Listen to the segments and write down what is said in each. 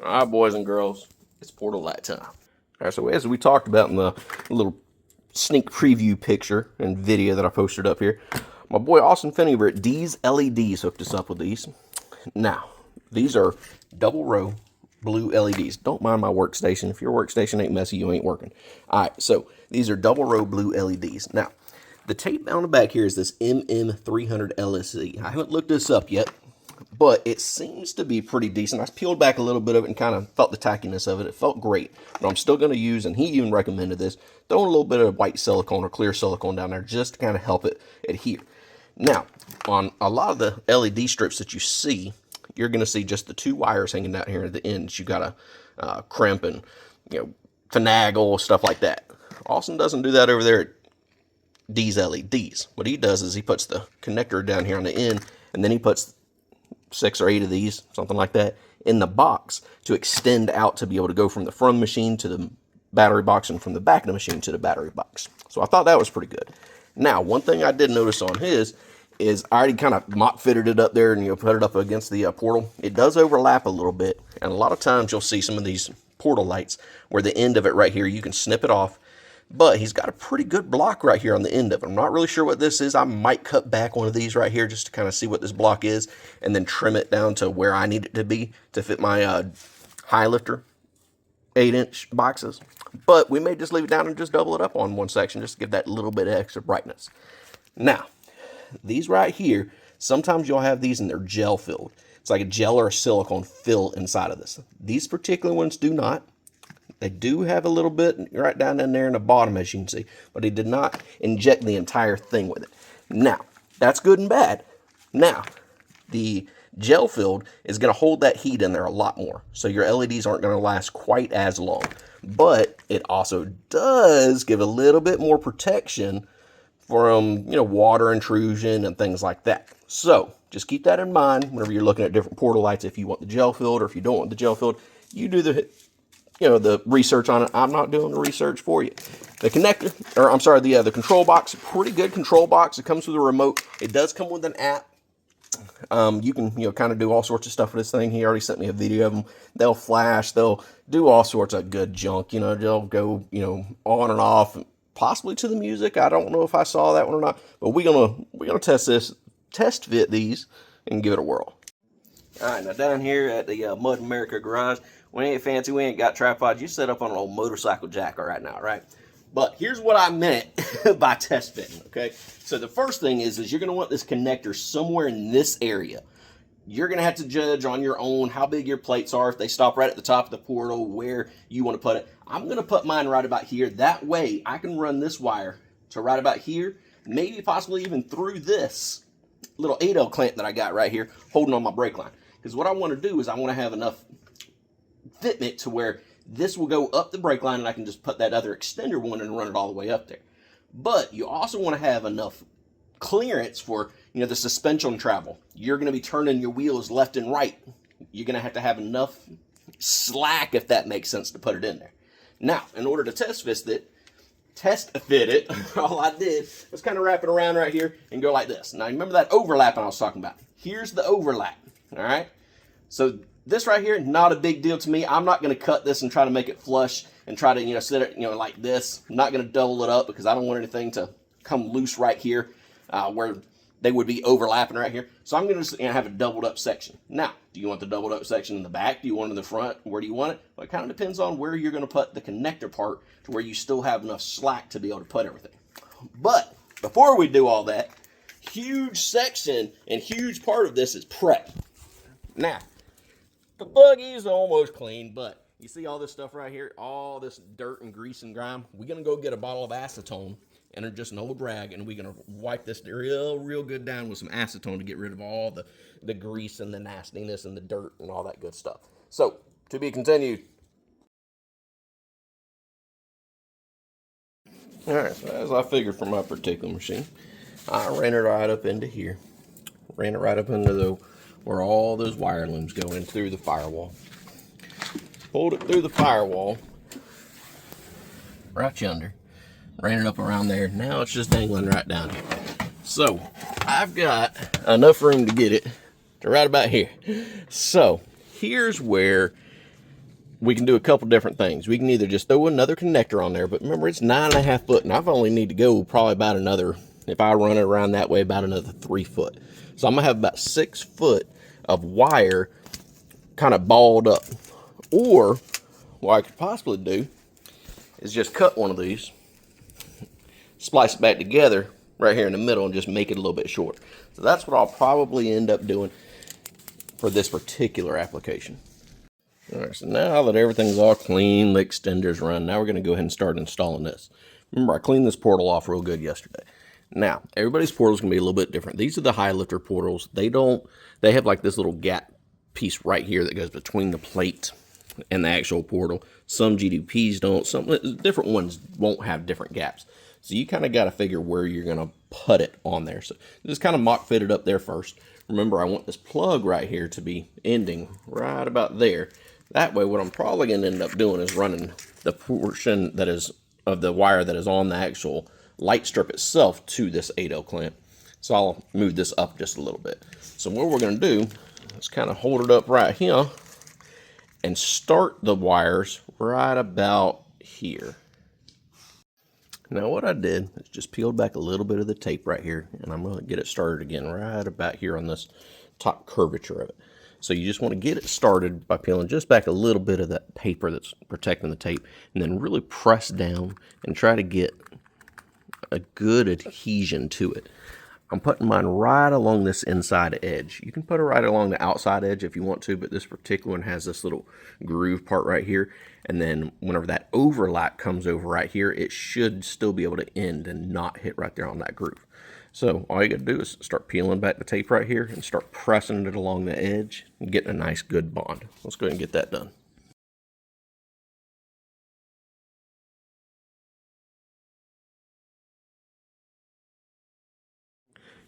All right, boys and girls, it's portal light time. All right, so as we talked about in the little sneak preview picture and video that I posted up here, my boy Austin Finney over at Deez LEDs hooked us up with these. Now, these are double row blue LEDs. Don't mind my workstation. If your workstation ain't messy, you ain't working. All right, so these are double row blue LEDs. Now, the tape on the back here is this MM300 LSC. I haven't looked this up yet, but it seems to be pretty decent. I peeled back a little bit of it and kind of felt the tackiness of it. It felt great, but I'm still going to use, and he even recommended this, throwing a little bit of white silicone or clear silicone down there just to kind of help it adhere. Now, on a lot of the LED strips that you see, you're going to see just the two wires hanging out here at the ends. You got to crimp and finagle, stuff like that. Austin doesn't do that over there at Deez LEDs. What he does is he puts the connector down here on the end, and then he puts 6 or 8 of these, something like that, in the box to extend out to be able to go from the front machine to the battery box and from the back of the machine to the battery box. So I thought that was pretty good. Now, one thing I did notice on his is I already kind of mock fitted it up there and put it up against the portal. It does overlap a little bit, and a lot of times you'll see some of these portal lights where the end of it right here, you can snip it off, but he's got a pretty good block right here on the end of it. I'm not really sure what this is. I might cut back one of these right here just to kind of see what this block is and then trim it down to where I need it to be to fit my high lifter 8-inch boxes. But we may just leave it down and just double it up on one section just to give that little bit of extra brightness. Now, these right here, sometimes you'll have these and they're gel filled. It's like a gel or a silicone fill inside of this. These particular ones do not. They do have a little bit right down in there in the bottom, as you can see, but he did not inject the entire thing with it. Now, that's good and bad. Now, the gel filled is going to hold that heat in there a lot more, so your LEDs aren't going to last quite as long. But it also does give a little bit more protection from, water intrusion and things like that. So just keep that in mind whenever you're looking at different portal lights. If you want the gel filled or if you don't want the gel filled, you do the the research on it. I'm not doing the research for you. The connector, or I'm sorry, the control box, pretty good control box. It comes with a remote. It does come with an app. You can, kind of do all sorts of stuff with this thing. He already sent me a video of them. They'll flash. They'll do all sorts of good junk. They'll go, on and off, possibly to the music. I don't know if I saw that one or not, but we're gonna test fit these, and give it a whirl. All right, now down here at the Mud America garage, we ain't fancy, we ain't got tripods. You set up on an old motorcycle jacker right now, right? But here's what I meant by test fitting, okay? So the first thing is you're going to want this connector somewhere in this area. You're going to have to judge on your own how big your plates are. If they stop right at the top of the portal, where you want to put it. I'm going to put mine right about here. That way I can run this wire to right about here, maybe possibly even through this little 8L clamp that I got right here holding on my brake line. Because what I want to do is I want to have enough fitment to where this will go up the brake line and I can just put that other extender one and run it all the way up there. But you also want to have enough clearance for, the suspension travel. You're going to be turning your wheels left and right. You're going to have enough slack, if that makes sense, to put it in there. Now, in order to test fit it, all I did was kind of wrap it around right here and go like this. Now, remember that overlap I was talking about? Here's the overlap, all right? So this right here, not a big deal to me. I'm not going to cut this and try to make it flush and try to, set it, like this. I'm not going to double it up because I don't want anything to come loose right here where they would be overlapping right here. So I'm going to just have a doubled up section. Now, do you want the doubled up section in the back? Do you want it in the front? Where do you want it? Well, it kind of depends on where you're going to put the connector part to where you still have enough slack to be able to put everything. But before we do all that, huge section and huge part of this is prep. Now, the buggy's almost clean, but you see all this stuff right here, all this dirt and grease and grime. We're going to go get a bottle of acetone and just an old rag, and we're going to wipe this real good down with some acetone to get rid of all the grease and the nastiness and the dirt and all that good stuff. So, to be continued. All right, so as I figured for my particular machine, I ran it right up into here. Ran it right up into where all those wire looms go in through the firewall. Pulled it through the firewall, right yonder. Ran it up around there. Now it's just dangling right down here. So I've got enough room to get it to right about here. So here's where we can do a couple different things. We can either just throw another connector on there, but remember it's 9.5 foot, and I've only need to go probably about another, if I run it around that way, about another 3 foot. So I'm gonna have about 6 foot of wire kind of balled up. Or what I could possibly do is just cut one of these, splice it back together right here in the middle, and just make it a little bit short. So that's what I'll probably end up doing for this particular application. All right, so now that everything's all clean, the extender's run, now we're going to go ahead and start installing this. Remember, I cleaned this portal off real good yesterday. Now, everybody's portal is going to be a little bit different. These are the high lifter portals. They have like this little gap piece right here that goes between the plate and the actual portal. Some GDPs don't. Some different ones won't have different gaps. So you kind of got to figure where you're going to put it on there. So just kind of mock fit it up there first. Remember, I want this plug right here to be ending right about there. That way, what I'm probably going to end up doing is running the portion that is of the wire that is on the actual light strip itself to this 8L clamp. So I'll move this up just a little bit. So what we're going to do is kind of hold it up right here and start the wires right about here. Now what I did is just peeled back a little bit of the tape right here, and I'm going to get it started again right about here on this top curvature of it. So you just want to get it started by peeling just back a little bit of that paper that's protecting the tape, and then really press down and try to get a good adhesion to it. I'm putting mine right along this inside edge. You can put it right along the outside edge if you want to, but this particular one has this little groove part right here. And then whenever that overlap comes over right here, it should still be able to end and not hit right there on that groove. So all you got to do is start peeling back the tape right here and start pressing it along the edge and getting a nice good bond. Let's go ahead and get that done.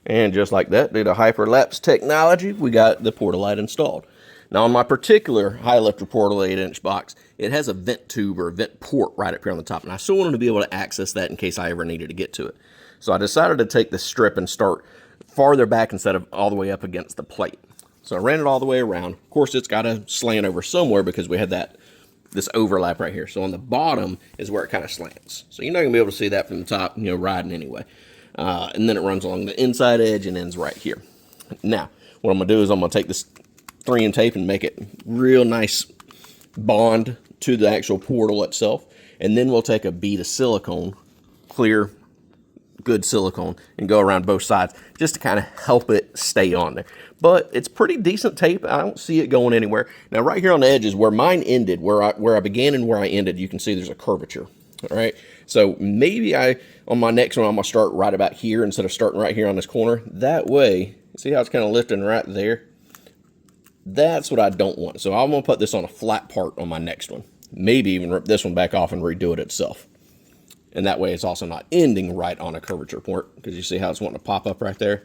And just like that, due to hyperlapse technology, we got the portal light installed. Now on my particular high lifter portal 8-inch box, it has a vent tube or a vent port right up here on the top. And I still wanted to be able to access that in case I ever needed to get to it. So I decided to take this strip and start farther back instead of all the way up against the plate. So I ran it all the way around. Of course, it's got to slant over somewhere because we had this overlap right here. So on the bottom is where it kind of slants. So you're not going to be able to see that from the top, riding anyway. And then it runs along the inside edge and ends right here. Now, what I'm going to do is I'm going to take this 3M tape and make it real nice bond to the actual portal itself. And then we'll take a bead of silicone, clear, good silicone, and go around both sides just to kind of help it stay on there. But it's pretty decent tape. I don't see it going anywhere. Now, right here on the edge is where mine ended, where I began and where I ended. You can see there's a curvature. All right, so maybe on my next one, I'm going to start right about here instead of starting right here on this corner. That way, see how it's kind of lifting right there? That's what I don't want. So I'm going to put this on a flat part on my next one. Maybe even rip this one back off and redo it itself. And that way it's also not ending right on a curvature point, because you see how it's wanting to pop up right there.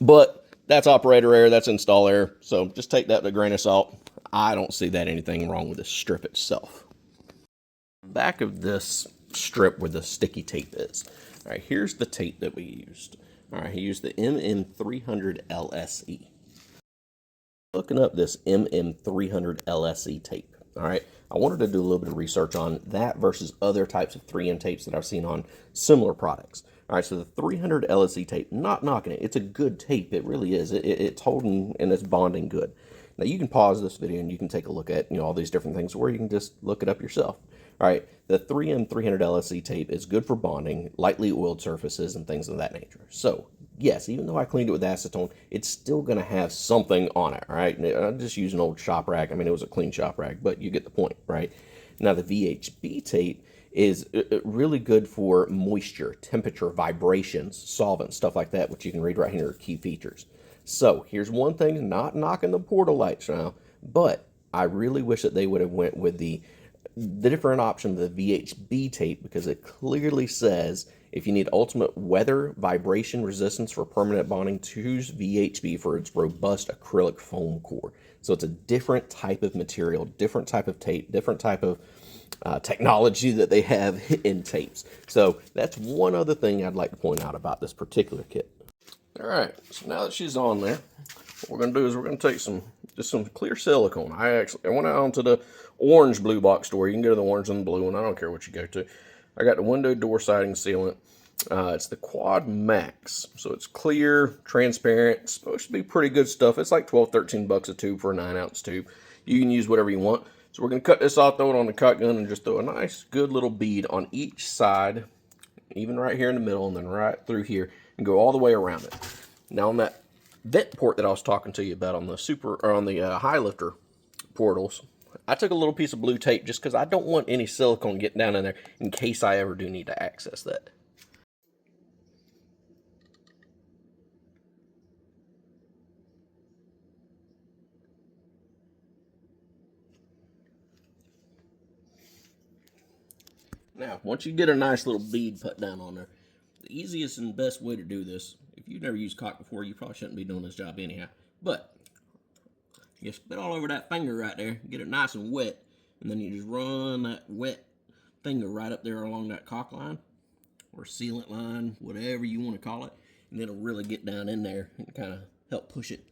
But that's operator error, that's install error. So just take that with a grain of salt. I don't see that anything wrong with the strip itself. Back of this strip where the sticky tape is. All right, here's the tape that we used. All right, he used the MM300 LSE. Looking up this MM300 LSE tape. All right, I wanted to do a little bit of research on that versus other types of 3M tapes that I've seen on similar products. All right, so the 300 LSE tape, not knocking it. It's a good tape. It really is. It's holding and it's bonding good. Now you can pause this video and you can take a look at all these different things, or you can just look it up yourself. All right, the 3M 300 LSE tape is good for bonding, lightly oiled surfaces, and things of that nature. So, yes, even though I cleaned it with acetone, it's still going to have something on it, all right? I just used an old shop rag. I mean, it was a clean shop rag, but you get the point, right? Now, the VHB tape is really good for moisture, temperature, vibrations, solvents, stuff like that, which you can read right here, key features. So, here's one thing, not knocking the portal lights now, but I really wish that they would have went with the different option of the VHB tape, because it clearly says if you need ultimate weather vibration resistance for permanent bonding, choose VHB for its robust acrylic foam core. So it's a different type of material, different type of tape, different type of technology that they have in tapes. So that's one other thing I'd like to point out about this particular kit. All right, so now that she's on there, what we're going to do is we're going to take just some clear silicone. I went out onto the orange blue box store. You can go to the orange and the blue one. I don't care what you go to. I got the window door siding sealant. It's the Quad Max. So it's clear, transparent. It's supposed to be pretty good stuff. It's like 12, 13 bucks a tube for a 9-ounce tube. You can use whatever you want. So we're going to cut this off, throw it on the cut gun, and just throw a nice, good little bead on each side, even right here in the middle, and then right through here, and go all the way around it. Now on that vent port that I was talking to you about on the high lifter portals, I took a little piece of blue tape just because I don't want any silicone getting down in there in case I ever do need to access that. Now, once you get a nice little bead put down on there, the easiest and best way to do this, if you've never used caulk before, you probably shouldn't be doing this job anyhow, but you spit all over that finger right there, get it nice and wet, and then you just run that wet finger right up there along that caulk line, or sealant line, whatever you want to call it, and it'll really get down in there and kind of help push it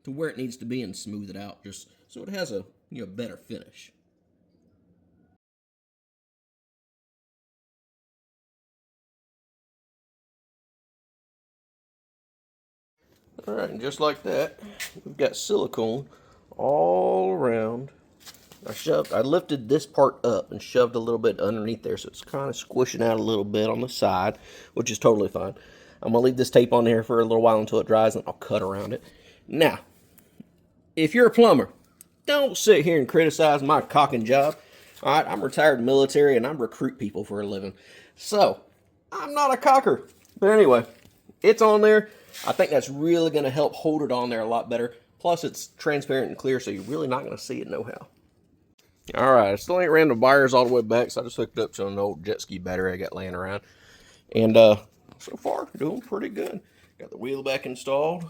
to where it needs to be and smooth it out, just so it has a better finish. All right, and just like that, we've got silicone all around. I lifted this part up and shoved a little bit underneath there, so it's kind of squishing out a little bit on the side, which is totally fine. I'm gonna leave this tape on there for a little while until it dries, and I'll cut around it. Now, if you're a plumber, don't sit here and criticize my caulking job. All right, I'm retired military, and I recruit people for a living, so I'm not a caulker. But anyway, it's on there. I think that's really going to help hold it on there a lot better. Plus, it's transparent and clear, so you're really not going to see it no how. All right, I still ain't ran the wires all the way back, so I just hooked up to an old jet ski battery I got laying around. And so far, doing pretty good. Got the wheel back installed.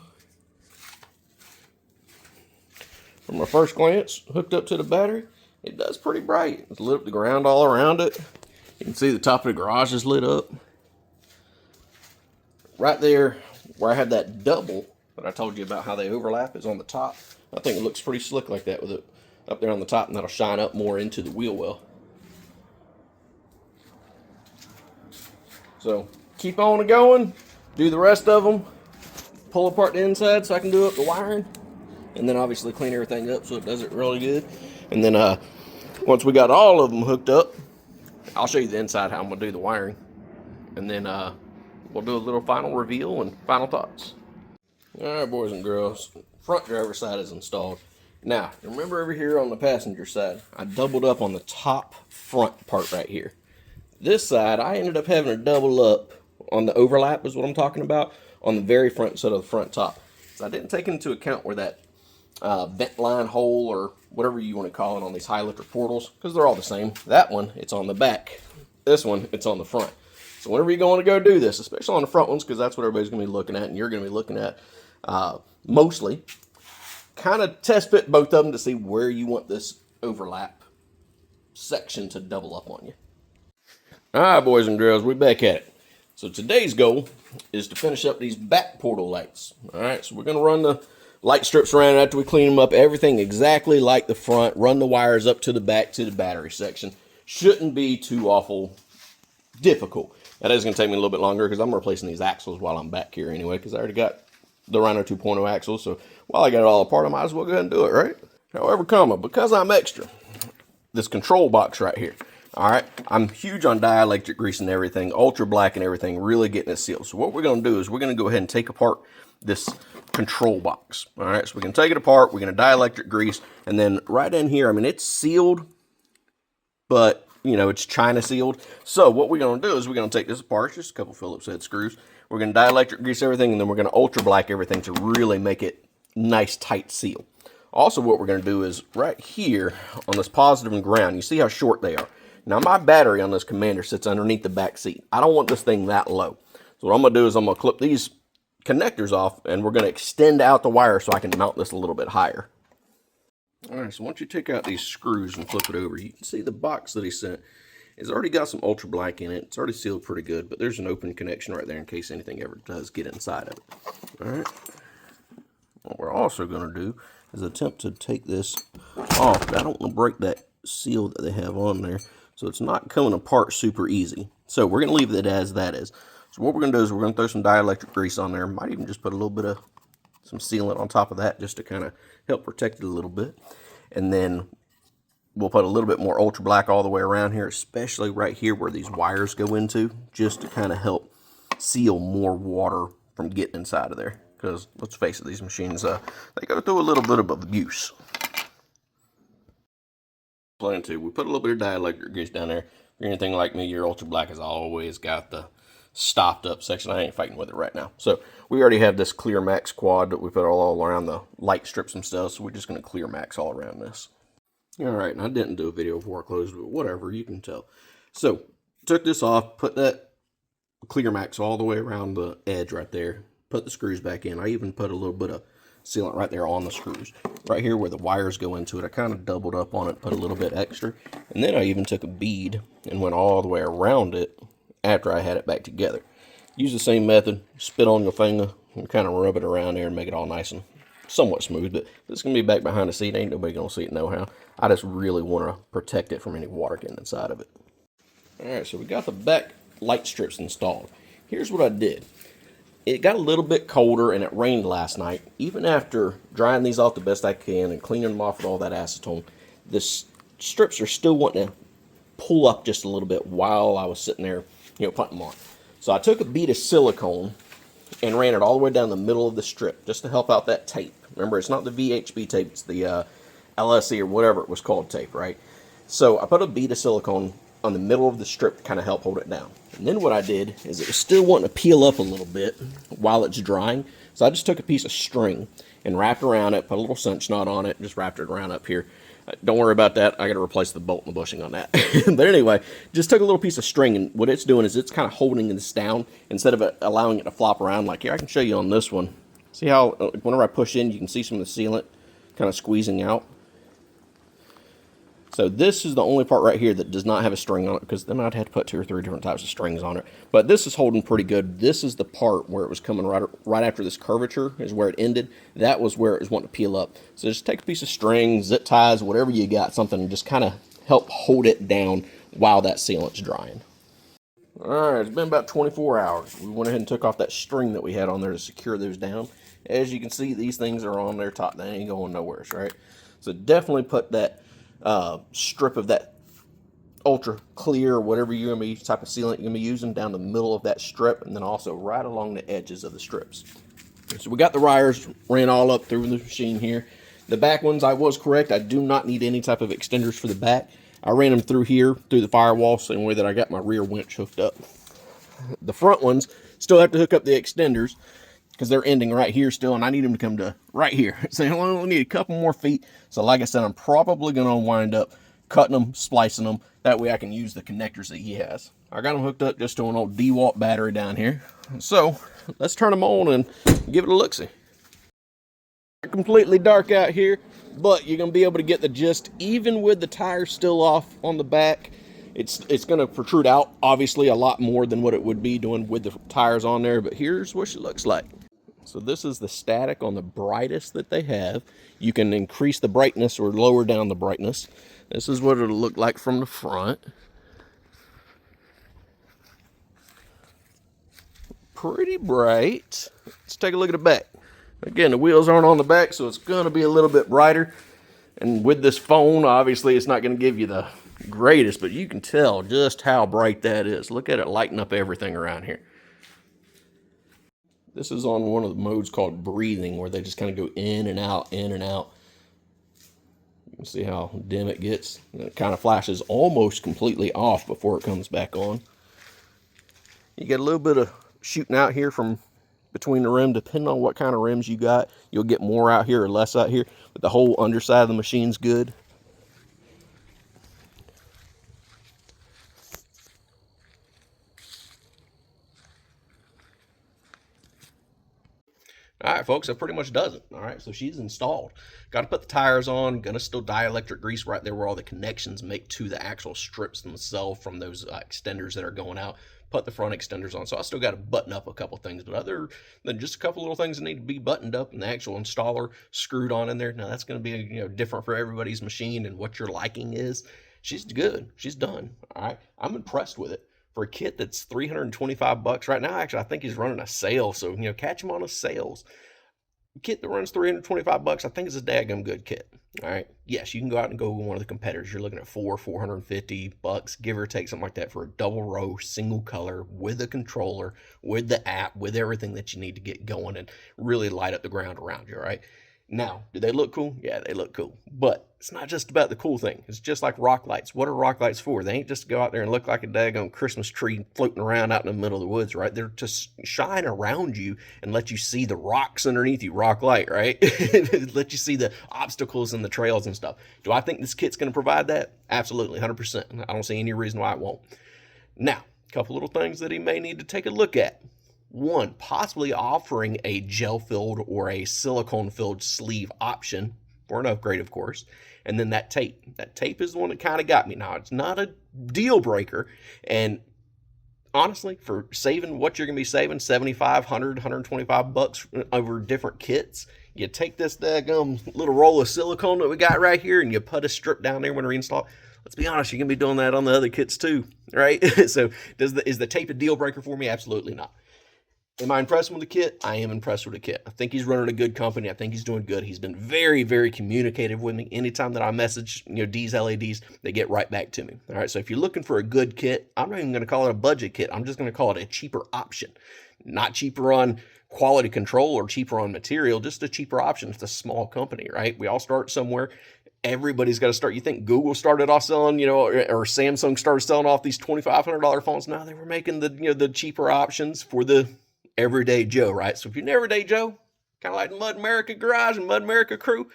From my first glance, hooked up to the battery, it does pretty bright. It's lit up the ground all around it. You can see the top of the garage is lit up. Right there, where I had that double that I told you about how they overlap is on the top. I think it looks pretty slick like that with it up there on the top, and that'll shine up more into the wheel well. So keep on going, do the rest of them, pull apart the inside so I can do up the wiring, and then obviously clean everything up so it does it really good. And then once we got all of them hooked up, I'll show you the inside how I'm gonna do the wiring, and then we'll do a little final reveal and final thoughts. All right, boys and girls, front driver's side is installed. Now, remember over here on the passenger side, I doubled up on the top front part right here. This side, I ended up having to double up on the overlap is what I'm talking about, on the very front side of the front top. So I didn't take into account where that vent line hole or whatever you want to call it on these high lifter portals, because they're all the same. That one, it's on the back. This one, it's on the front. So whenever you're going to go do this, especially on the front ones, because that's what everybody's going to be looking at, and you're going to be looking at mostly, kind of test fit both of them to see where you want this overlap section to double up on you. All right, boys and girls, we're back at it. So today's goal is to finish up these back portal lights. All right, so we're going to run the light strips around after we clean them up, everything exactly like the front, run the wires up to the back to the battery section. Shouldn't be too awful difficult. That is going to take me a little bit longer because I'm replacing these axles while I'm back here anyway, because I already got the Rhino 2.0 axles. So while I got it all apart, I might as well go ahead and do it, right? However, because I'm extra, this control box right here. All right, I'm huge on dielectric grease and everything, ultra black and everything, really getting it sealed. So what we're going to do is we're going to go ahead and take apart this control box. All right, so we can take it apart. We're going to dielectric grease, and then right in here, I mean, it's sealed, but you know, it's China sealed. So what we're going to do is we're going to take this apart, just a couple Phillips head screws. We're going to dielectric grease everything, and then we're going to ultra black everything to really make it nice, tight seal. Also, what we're going to do is right here on this positive and ground, you see how short they are. Now, my battery on this Commander sits underneath the back seat. I don't want this thing that low. So what I'm going to do is I'm going to clip these connectors off, and we're going to extend out the wire so I can mount this a little bit higher. All right, so once you take out these screws and flip it over, you can see the box that he sent. It's already got some ultra black in it. It's already sealed pretty good, but there's an open connection right there in case anything ever does get inside of it. All right. What we're also going to do is attempt to take this off. I don't want to break that seal that they have on there, so it's not coming apart super easy. So we're going to leave it as that is. So what we're going to do is we're going to throw some dielectric grease on there. Might even just put a little bit of some sealant on top of that just to kind of help protect it a little bit. And then we'll put a little bit more ultra black all the way around here, especially right here where these wires go into, just to kind of help seal more water from getting inside of there. Because let's face it, these machines, they go through a little bit of abuse. Plan to. We put a little bit of dielectric grease down there. If you're anything like me, your ultra black has always got the stopped up section. I ain't fighting with it right now. So we already have this clear max quad that we put all around the light strips and stuff. So we're just going to clear max all around this. All right, and I didn't do a video before I closed, but whatever, you can tell. So took this off, put that clear max all the way around the edge right there. Put the screws back in. I even put a little bit of sealant right there on the screws. Right here where the wires go into it, I kind of doubled up on it, put a little bit extra. And then I even took a bead and went all the way around it after I had it back together. Use the same method, spit on your finger and kind of rub it around there and make it all nice and somewhat smooth. But it's going to be back behind the seat. Ain't nobody going to see it no how. I just really want to protect it from any water getting inside of it. All right, so we got the back light strips installed. Here's what I did. It got a little bit colder and it rained last night. Even after drying these off the best I can and cleaning them off with all that acetone, the strips are still wanting to pull up just a little bit while I was sitting there, putting them on. So I took a bead of silicone and ran it all the way down the middle of the strip just to help out that tape. Remember, it's not the VHB tape, it's the LSE or whatever it was called tape, right? So I put a bead of silicone on the middle of the strip to kind of help hold it down. And then what I did is it was still wanting to peel up a little bit while it's drying. So I just took a piece of string and wrapped around it, put a little cinch knot on it, just wrapped it around up here. Don't worry about that. I got to replace the bolt and the bushing on that. But anyway, just took a little piece of string, and what it's doing is it's kind of holding this down instead of allowing it to flop around. Like here, I can show you on this one. See how whenever I push in, you can see some of the sealant kind of squeezing out. So this is the only part right here that does not have a string on it, because then I'd have to put 2 or 3 different types of strings on it. But this is holding pretty good. This is the part where it was coming right after this curvature is where it ended. That was where it was wanting to peel up. So just take a piece of string, zip ties, whatever you got, something, and just kind of help hold it down while that sealant's drying. All right, it's been about 24 hours. We went ahead and took off that string that we had on there to secure those down. As you can see, these things are on there taut. They ain't going nowhere, right? So definitely put that strip of that ultra clear, whatever you're going to be, type of sealant you're going to be using, down the middle of that strip, and then also right along the edges of the strips. So we got the wires ran all up through the machine here. The back ones, I was correct. I do not need any type of extenders for the back. I ran them through here, through the firewall, same way that I got my rear winch hooked up. The front ones still have to hook up the extenders because they're ending right here still, and I need them to come to right here. So I only need a couple more feet. So like I said, I'm probably going to wind up cutting them, splicing them. That way I can use the connectors that he has. I got them hooked up just to an old DeWalt battery down here. So let's turn them on and give it a look-see. Completely dark out here, but you're going to be able to get the gist. Even with the tires still off on the back, it's going to protrude out, obviously, a lot more than what it would be doing with the tires on there. But here's what she looks like. So this is the static on the brightest that they have. You can increase the brightness or lower down the brightness. This is what it'll look like from the front. Pretty bright. Let's take a look at the back. Again, the wheels aren't on the back, so it's going to be a little bit brighter. And with this phone, obviously, it's not going to give you the greatest, but you can tell just how bright that is. Look at it lighting up everything around here. This is on one of the modes called breathing, where they just kind of go in and out, in and out. You can see how dim it gets. And it kind of flashes almost completely off before it comes back on. You get a little bit of shooting out here from between the rim, depending on what kind of rims you got. You'll get more out here or less out here, but the whole underside of the machine's good. All right, folks, that pretty much does it. All right, so she's installed. Got to put the tires on. Gonna still dielectric grease right there where all the connections make to the actual strips themselves from those extenders that are going out. Put the front extenders on. So I still got to button up a couple things, but other than just a couple little things that need to be buttoned up and the actual installer screwed on in there. Now that's going to be different for everybody's machine and what your liking is. She's good. She's done. All right, I'm impressed with it. For a kit that's $325 right now, actually, I think he's running a sale. So, catch him on his sales. Kit that runs $325, I think is a daggum good kit. All right. Yes, you can go out and go with one of the competitors. You're looking at $450, give or take, something like that, for a double row, single color, with a controller, with the app, with everything that you need to get going and really light up the ground around you. All right. Now, do they look cool? Yeah, they look cool. But it's not just about the cool thing. It's just like rock lights. What are rock lights for? They ain't just to go out there and look like a daggone Christmas tree floating around out in the middle of the woods, right? They're to shine around you and let you see the rocks underneath you. Rock light, right? Let you see the obstacles and the trails and stuff. Do I think this kit's going to provide that? Absolutely, 100%. I don't see any reason why it won't. Now, a couple little things that he may need to take a look at. One, possibly offering a gel-filled or a silicone-filled sleeve option for an upgrade, of course. And then that tape. That tape is the one that kind of got me. Now, it's not a deal breaker. And honestly, for saving what you're going to be saving, $75, $100, $125 over different kits, you take this daggum little roll of silicone that we got right here and you put a strip down there when we reinstall it. Let's be honest, you're going to be doing that on the other kits too, right? So is the tape a deal breaker for me? Absolutely not. Am I impressed with the kit? I am impressed with the kit. I think he's running a good company. I think he's doing good. He's been very, very communicative with me. Anytime that I message, Deez LEDs, they get right back to me. All right, so if you're looking for a good kit, I'm not even going to call it a budget kit. I'm just going to call it a cheaper option. Not cheaper on quality control or cheaper on material, just a cheaper option. It's a small company, right? We all start somewhere. Everybody's got to start. You think Google started off selling, or Samsung started selling off these $2,500 phones? No, they were making the cheaper options for the everyday Joe, right? So if you're an everyday Joe, kind of like the Mud America Garage and Mud America crew,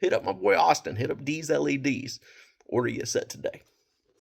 hit up my boy Austin. Hit up Deez LEDs. Order you a set today.